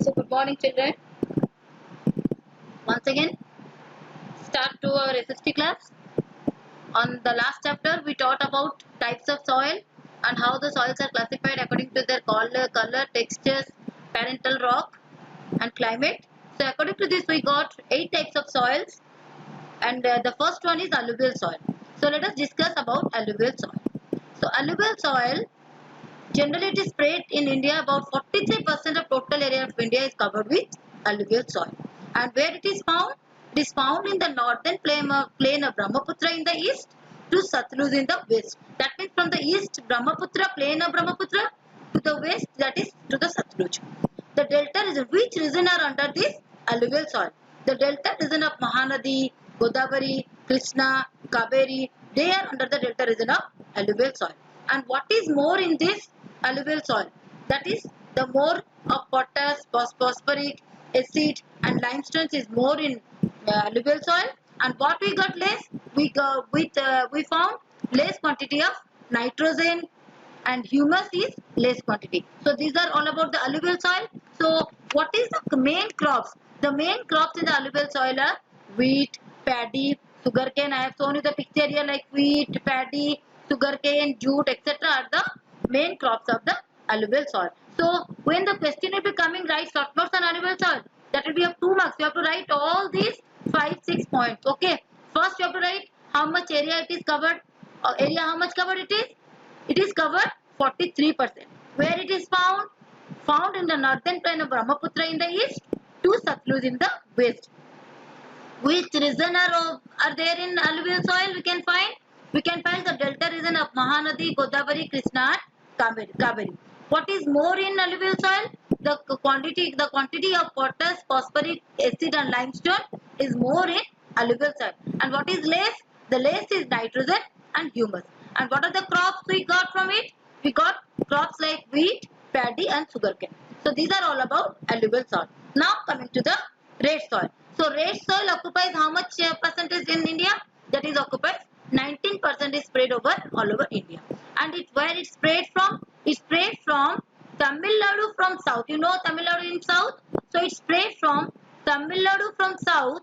So good morning children. Once again start to our SST class. On the last chapter we taught about types of soil and how the soils are classified according to their color, textures, parental rock and climate. So according to this we got 8 types of soils and the first one is alluvial soil. So let us discuss about alluvial soil. So alluvial soil, generally it is spread in India. About 43% of total area of India is covered with alluvial soil. And where it is found? It is found in the northern plain of Brahmaputra in the east to Satluj in the west. That means from the east Brahmaputra, plain of Brahmaputra, to the west, that is to the Satluj. The delta region, which region are under this alluvial soil? The delta region of Mahanadi, Godavari, Krishna, Kaveri, they are under the delta region of alluvial soil. And what is more in this alluvial soil? That is the more of potash, phosphoric acid and limestone is more in alluvial soil. And what we got less? We found less quantity of nitrogen and humus is less quantity. So these are all about the alluvial soil. So what is the main crops? The main crops in the alluvial soil are wheat, paddy, sugarcane. I have shown you the picture here like wheat, paddy, sugarcane, jute, etc. are the main crops of the alluvial soil. So when the question will be coming, write short notes on alluvial soil. That will be of 2 marks. You have to write all these 5-6 points. Okay. First you have to write how much area it is covered. Area how much covered it is? It is covered 43%. Where it is found? Found in the northern plain of Brahmaputra in the east to Satluj in the west. Which region are there in alluvial soil? We can find the delta region of Mahanadi, Godavari, Krishna and Kaveri. What is more in alluvial soil? The quantity of potash, phosphoric acid and limestone is more in alluvial soil. And what is less? The less is nitrogen and humus. And what are the crops we got from it? We got crops like wheat, paddy and sugarcane. So these are all about alluvial soil. Now coming to the red soil. So red soil occupies how much percentage in India? That is occupies 19% is spread over all over India. And where it spread from? It spread from Tamil Nadu from south. You know Tamil Nadu in south? So it spread from Tamil Nadu from south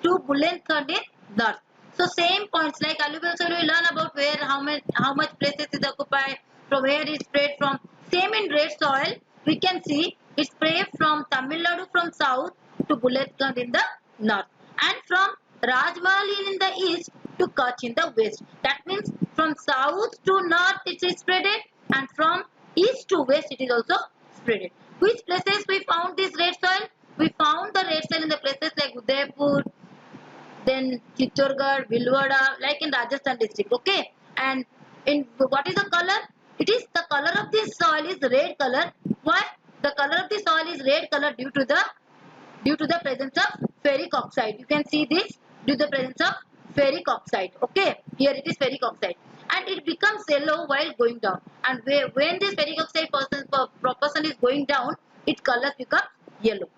to Bulandshahr in north. So same points like alluvial soil we learn about where how much places is occupied, from where it spread from. Same in red soil we can see it spread from Tamil Nadu from south to Bulandshahr in the north, and from Rajmahal in the east to Kutch in the west. That means from south to north it is spreaded, and from east to west it is also spreaded. Which places we found this red soil? We found the red soil in the places like Udaipur, then Chittorgarh, Bhilwara, like in Rajasthan district. Okay, and in what is the color? It is the color of this soil is red color. Why? The color of the soil is red color due to the presence of ferric oxide. You can see this due to the presence of ferric oxide. Okay, here it is ferric oxide, and it becomes yellow while going down. And when this ferric oxide proportion is going down, its color becomes yellow.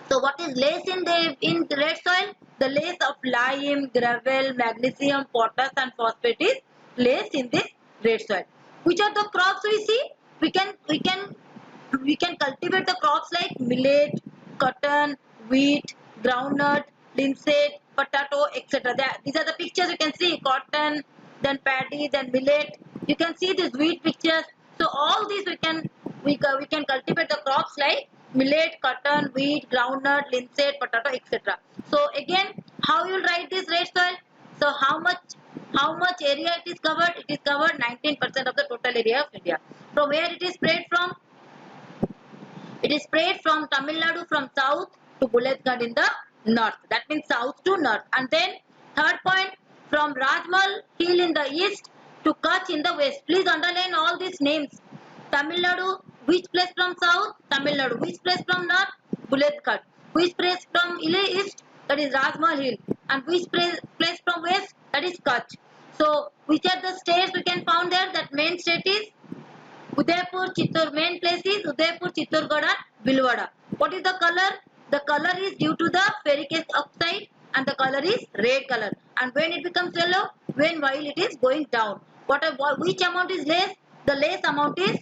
So what is less in the red soil? The less of lime, gravel, magnesium, potash and phosphate is less in this red soil. Which are the crops we see? We can cultivate the crops like millet, cotton, wheat, groundnut, linseed, potato, etc. These are the pictures you can see: cotton, then paddy, then millet. You can see these wheat pictures. So all these we can cultivate the crops like millet, cotton, wheat, groundnut, linseed, potato, etc. So again, how you will write this red soil? So how much area it is covered? It is covered 19% of the total area of India. From where it is spread from? It is spread from Tamil Nadu from south to Bulandshahr in the north. That means south to north. And then third point, from Rajmahal hill in the east to Kutch in the west. Please underline all these names. Tamil Nadu, which place from south? Tamil Nadu. Which place from north? Bulandshahr. Which place from east? That is Rajmahal hill. And which place from west? That is Kutch. So which are the states we can found there? That main state is Udaipur, main place is Udaipur, Chittorgarh and Bhilwara. What is the color? The color is due to the ferric oxide and the color is red color. And when it becomes yellow? While it is going down. Which amount is less? The less amount is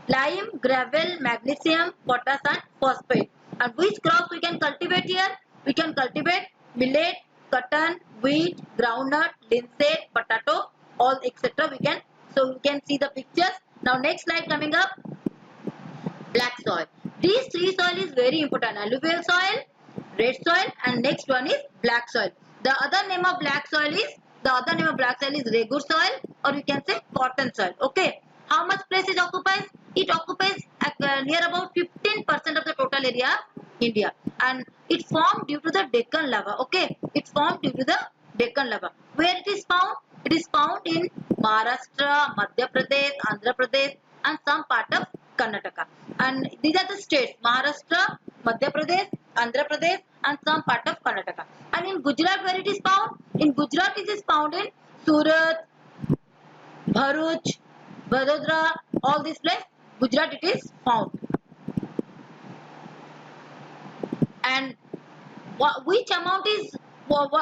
lime, gravel, magnesium, potash and phosphate. And which crops we can cultivate here? We can cultivate millet, cotton, wheat, groundnut, linseed, potato, all etc. We can. So we can see the pictures. Now next slide coming up. Black soil. These three soil is very important. Alluvial soil, red soil and next one is black soil. The other name of black soil is regur soil or you can say cotton soil. Okay. How much place it occupies? It occupies near about 15% of the total area of India and it formed due to the Deccan lava. Okay. It formed due to the Deccan lava. Where it is found? It is found in Maharashtra, Madhya Pradesh, Andhra Pradesh and some part of Karnataka. And these are the states: Maharashtra, Madhya Pradesh, Andhra Pradesh, and some part of Karnataka. And in Gujarat, where it is found? In Gujarat, it is found in Surat, Bharuch, Vadodara, all these places. Gujarat, it is found. And which amount is,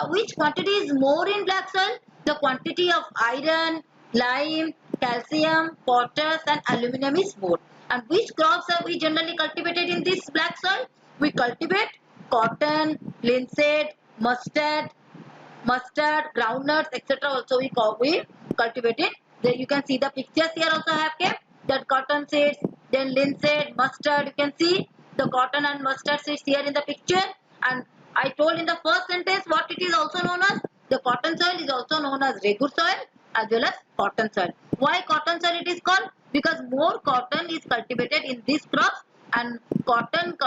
which quantity is more in black soil? The quantity of iron, lime, calcium, potash, and aluminum is more. And which crops are we generally cultivated in this black soil? We cultivate cotton, linseed, mustard, groundnuts, etc. Also we cultivate it. There you can see the pictures here also have kept that cotton seeds, then linseed, mustard. You can see the cotton and mustard seeds here in the picture. And I told in the first sentence what it is also known as. The cotton soil is also known as regur soil as well as cotton soil. Why cotton soil it is called? Because more cotton is cultivated in these crops and cotton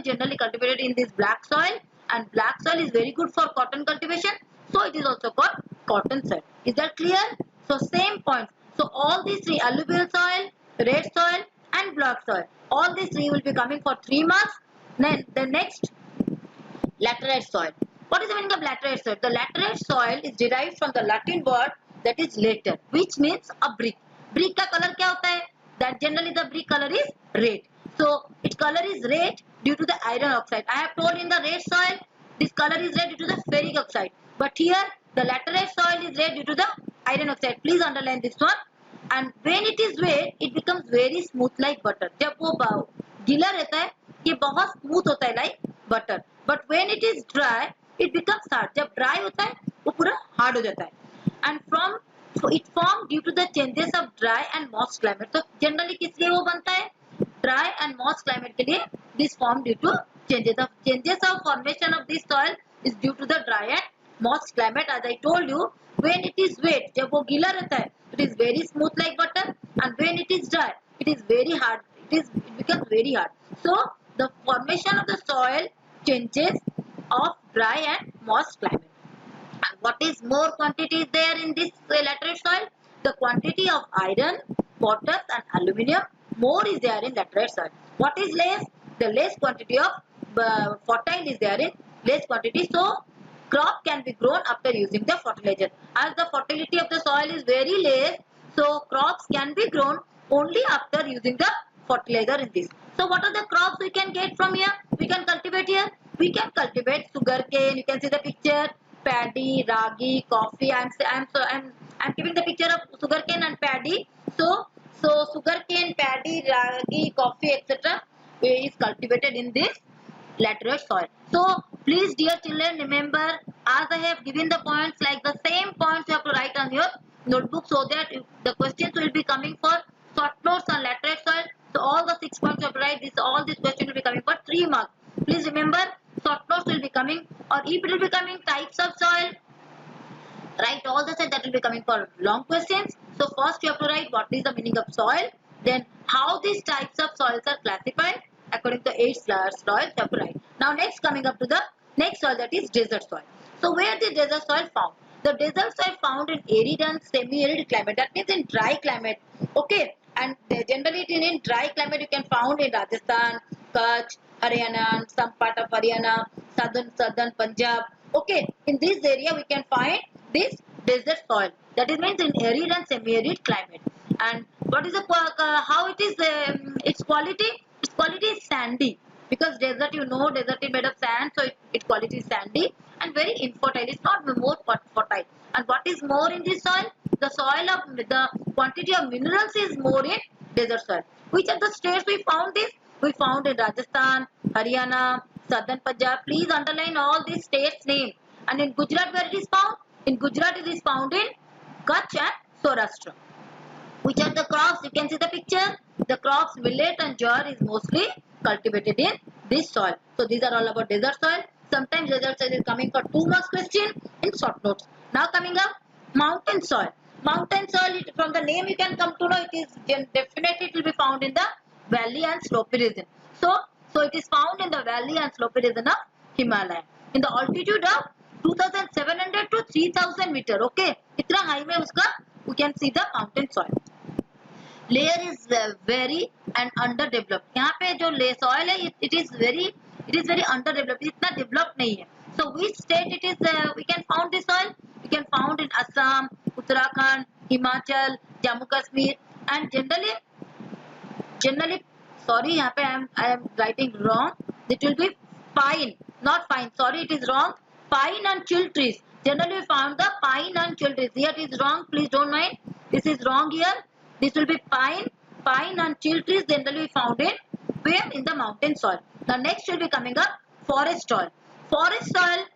generally cultivated in this black soil and black soil is very good for cotton cultivation. So it is also called cotton soil. Is that clear? So same points. So all these three, alluvial soil, red soil and black soil, all these three will be coming for 3 marks. Then the next, laterite soil. What is the meaning of laterite soil? The laterite soil is derived from the Latin word that is later, which means a brick. Brick का color क्या होता है? That generally the brick color is red. So its color is red due to the iron oxide. I have told in the red soil this color is red due to the ferric oxide. But here the laterite soil is red due to the iron oxide. Please underline this one. And when it is wet, it becomes very smooth like butter. जब वो गीला रहता है, ये बहुत smooth होता है like butter. But when it is dry, it becomes hard. जब dry होता है, वो पूरा hard हो जाता है. And it formed due to the changes of dry and moist climate. So generally किस लिए वो बनता है? Dry and moist climate के लिए this formed due to changes of formation of this soil is due to the dry and moist climate. As I told you, when it is wet, जब वो गीला रहता है, it is very smooth like butter, and when it is dry, it is very hard. It becomes very hard. So the formation of the soil changes of dry and moist climate. And what is more quantity is there in this laterite soil? The quantity of iron, potash and aluminium more is there in laterite soil. What is less? The less quantity of fertile is there in less quantity. So crop can be grown after using the fertilizer. As the fertility of the soil is very less, so crops can be grown only after using the fertilizer in this. So what are the crops we can get from here? We can cultivate here. We can cultivate sugarcane. You can see the picture. Paddy, ragi, coffee. I'm giving the picture of sugarcane and paddy. So sugarcane, paddy, ragi, coffee, etc. is cultivated in this laterite soil. So please dear children, remember as I have given the points, like the same points you have to write on your notebook so that the questions will be coming for short notes on laterite soil. So all the 6 points you have to write, all these questions will be coming for 3 marks. Please remember, short notes will be coming, or if it will be coming types of soil, write all the set that will be coming for long questions. So first you have to write what is the meaning of soil, then how these types of soils are classified according to 8 soils you have to write. Now next coming up to the next soil, that is desert soil. So where the desert soil found? The desert soil found in arid and semi-arid climate, that means in dry climate. Okay, and generally in dry climate you can found in Rajasthan, Kutch, Haryana, and some part of Haryana, southern Punjab. Okay, in this area we can find this desert soil. That is means in arid and semi-arid climate. And what is the how it is its quality? Its quality is sandy, because desert, you know, desert is made of sand, so its quality is sandy and very infertile. It's not more fertile. And what is more in this soil? The soil of the quantity of minerals is more in desert soil. Which are the states we found this? We found in Rajasthan, Haryana, Southern Punjab. Please underline all these states' names. And in Gujarat, where it is found? In Gujarat, it is found in Kutch and Saurashtra. Which are the crops? You can see the picture. The crops millet and jowar is mostly cultivated in this soil. So these are all about desert soil. Sometimes desert soil is coming for 2 marks question in short notes. Now coming up, mountain soil. Mountain soil, from the name you can come to know, it is definitely it will be found in the valley and slopy region. So it is found in the valley and slopy region of Himalaya. In the altitude of 2700 to 3000 meter. Okay, इतना high में उसका we can see the mountain soil. Layer is very and underdeveloped. यहाँ पे जो soil है it is very underdeveloped. इतना developed नहीं है. So which state it is we can found this soil? We can found in Assam, Uttarakhand, Himachal, Jammu Kashmir, and generally sorry यहाँ पे I am writing wrong. It will be pine, not fine. Sorry, it is wrong. Pine and chill trees. Generally we found the pine and chill trees. Here it is wrong. Please don't mind. This is wrong here. This will be pine and chill trees generally found in where? In the mountain soil. Now next will be coming up forest soil. Forest soil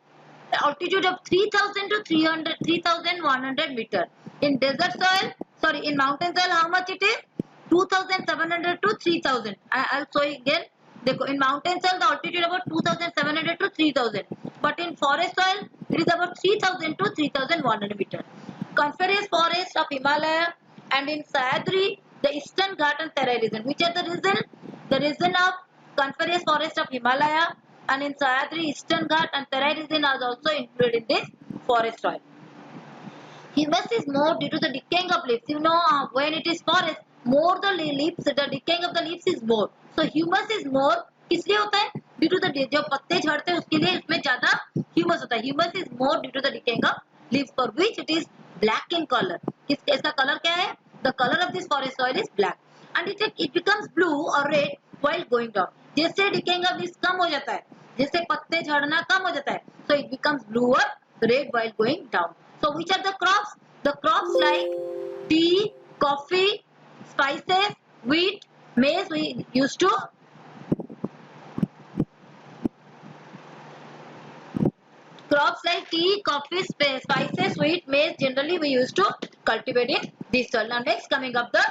altitude of 3000 to 3100 meter. In desert soil, sorry, in mountain soil how much it is? 2700 to 3000. I'll show you again. In mountain soil the altitude about 2700 to 3000. But in forest soil it is about 3000 to 3100 meter. Coniferous forest of Himalaya. And in Sahyadri, the Eastern Ghat and Terai region. Which are the region? The region of coniferous forest of Himalaya, and in Sahyadri, Eastern Ghat and Terai region are also included in this forest soil. Humus is more due to the decaying of leaves. You know when it is forest, more the leaves, the decaying of the leaves is more. So humus is more. किसलिए होता है? Due to the जो पत्ते झड़ते हैं उसके लिए इसमें ज़्यादा humus होता है. Humus is more due to the decaying of leaves, for which it is black in color. इसका कलर क्या है? The color of this forest soil is black, and it becomes blue or red while going down. जैसे decaying of leaves कम हो जाता है, जैसे पत्ते झड़ना कम हो जाता है, so it becomes blue or red while going down. So which are the crops? The crops like tea, coffee, spices, wheat, maize we used to crops like tea, coffee, spices, wheat, maize generally we used to cultivate in this soil. Now next coming up the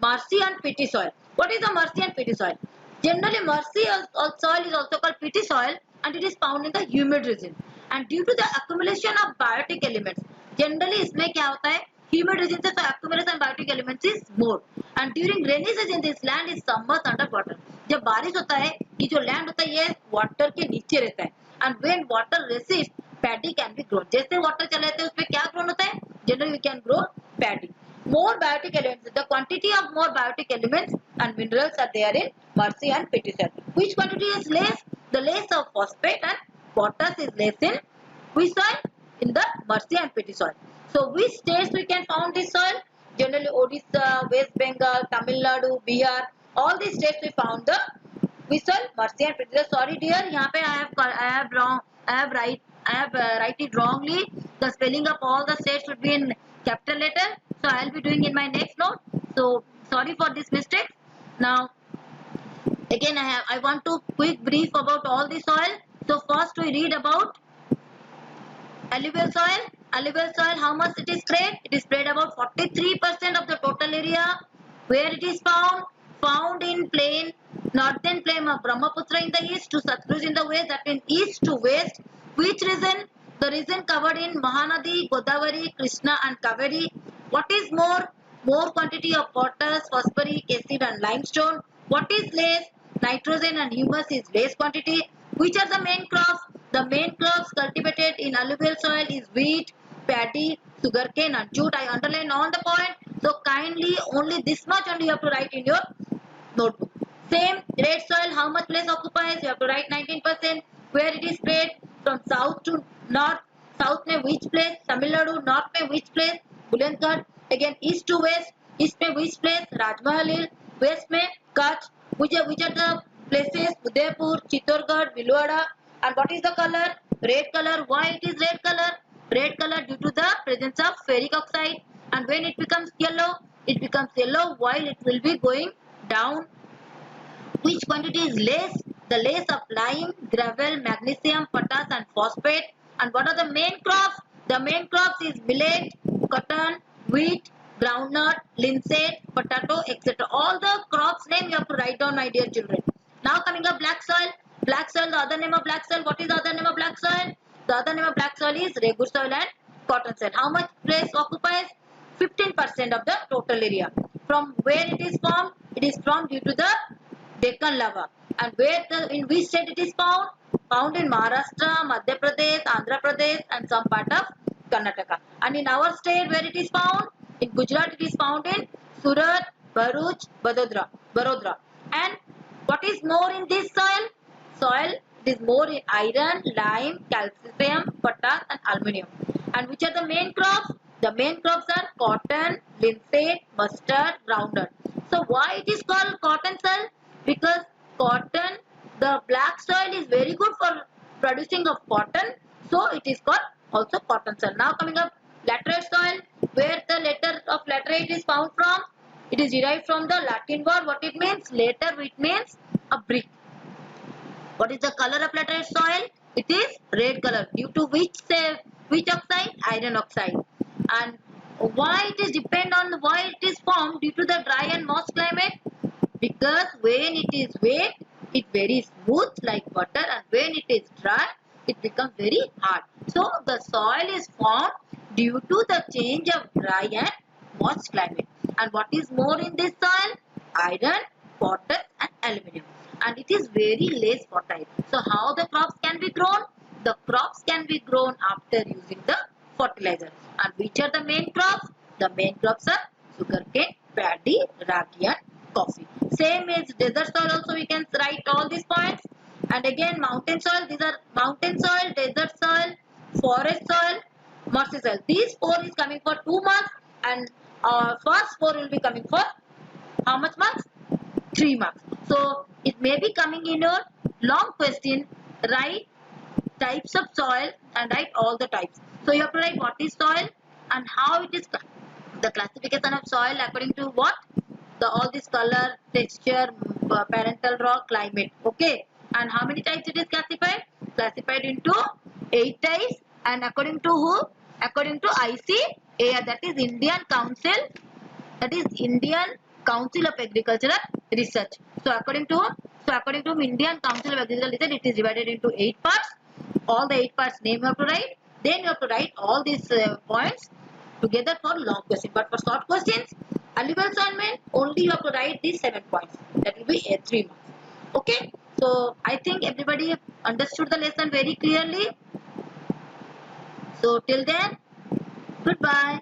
marshy and peaty soil. What is the marshy and peaty soil? Generally marshy soil is also called peaty soil, and it is found in the humid region. And due to the accumulation of biotic elements, generally इसमें क्या होता है? Humid region से तो accumulation biotic elements is more. And during rainy season this land is submerged under water. जब बारिश होता है ये जो land होता है ये water के नीचे रहता है. And when water recedes, paddy can be grown. जैसे water चले जाते हैं उसमें क्या grown होता है? Generally we can grow paddy. More biotic elements. The quantity of more biotic elements and minerals are there in marshy and peaty soil. Which quantity is less? The less of phosphate and potash is less in which soil? In the marshy and peaty soil. So which states we can found this soil? Generally Odisha, West Bengal, Tamil Nadu, Bihar. All these states we found the which soil? Marshy and peaty soil. Sorry dear, यहाँ पे I have write it wrongly. The spelling of all the states should be in capital letter. So I will be doing in my next note. So sorry for this mistake. Now again I want to quick brief about all the soil. So first we read about alluvial soil. Alluvial soil, how much it is spread? It is spread about 43% of the total area. Where it is found? Found in plain, northern plain of Brahmaputra in the east to Satluj in the west. That means east to west. Which region? The region covered in Mahanadi, Godavari, Krishna and Kaveri. What is more? More quantity of potash, phosphoric acid and limestone. What is less? Nitrogen and humus is less quantity. Which are the main crops? The main crops cultivated in alluvial soil is wheat, paddy, sugarcane and jute. I underline on the point. So kindly only this much only you have to write in your notebook. Same red soil, how much place occupies? You have to write 19%. Where it is spread? From south to north. South में which place? Tamil Nadu. North में which place? Bulandshahr. Again east to west. East में which place? Rajmahal Hill. West में Kutch. Which are the places? Udaipur, Chittorgarh, Bhilwara. And what is the color? Red color. Why it is red color? Red color due to the presence of ferric oxide. And when it becomes yellow? it becomes yellow while it will be going down. Which quantity is less? The less of lime, gravel, magnesium, potash and phosphate. And what are the main crops? The main crops is millet, cotton, wheat, groundnut, linseed, potato, etc. All the crops name you have to write down, my dear children. Now coming up black soil. Black soil, the other name of black soil. What is the other name of black soil? The other name of black soil is Regur soil and cotton soil. How much place occupies? 15% of the total area. From where it is formed? It is formed due to the Deccan lava. And in which state it is found? Found in Maharashtra, Madhya Pradesh, Andhra Pradesh and some part of Karnataka. And in our state where it is found? In Gujarat it is found in Surat, Bharuch, Barodra. And what is more in this soil? It is more in iron, lime, calcium, potash and aluminium. And which are the main crops? The main crops are cotton, linseed, mustard, groundnut. So why it is called cotton soil? Because cotton, the black soil is very good for producing of cotton. So it is called also cotton soil. Now coming up laterite soil, where the letter of laterite is found from? It is derived from the Latin word. What it means? Later, it means a brick. What is the color of laterite soil? It is red color. Due to which oxide? Iron oxide. And why it is depend on why it is formed? Due to the dry and moist climate. Because when it is wet, it very smooth like butter, and when it is dry, it becomes very hard. So the soil is formed due to the change of dry and moist climate. And what is more in this soil? Iron, potash and aluminium. And it is very less fertile. So how the crops can be grown? The crops can be grown after using the fertilizer. And which are the main crops? The main crops are sugarcane, paddy, ragi and coffee. Same as desert soil also we can write all these points. And again mountain soil, these are mountain soil, desert soil, forest soil, marshy soil. These four is coming for 2 marks, and first 4 will be coming for how much marks? 3 marks. So it may be coming in your long question. Write types of soil and write all the types. So you have to write what is soil and how it is, the classification of soil according to what? All this color, texture, parental rock, climate. Okay. And how many types it is classified? Classified into 8 types. And according to who? According to ICAR, that is Indian Council. That is Indian Council of Agricultural Research. So according to Indian Council of Agricultural Research, it is divided into 8 parts. All the 8 parts name you have to write. Then you have to write all these points together for long question. But for short questions, alluvial soil means only you have to write these 7 points. That will be 3 marks. Okay. So I think everybody understood the lesson very clearly. So till then, goodbye.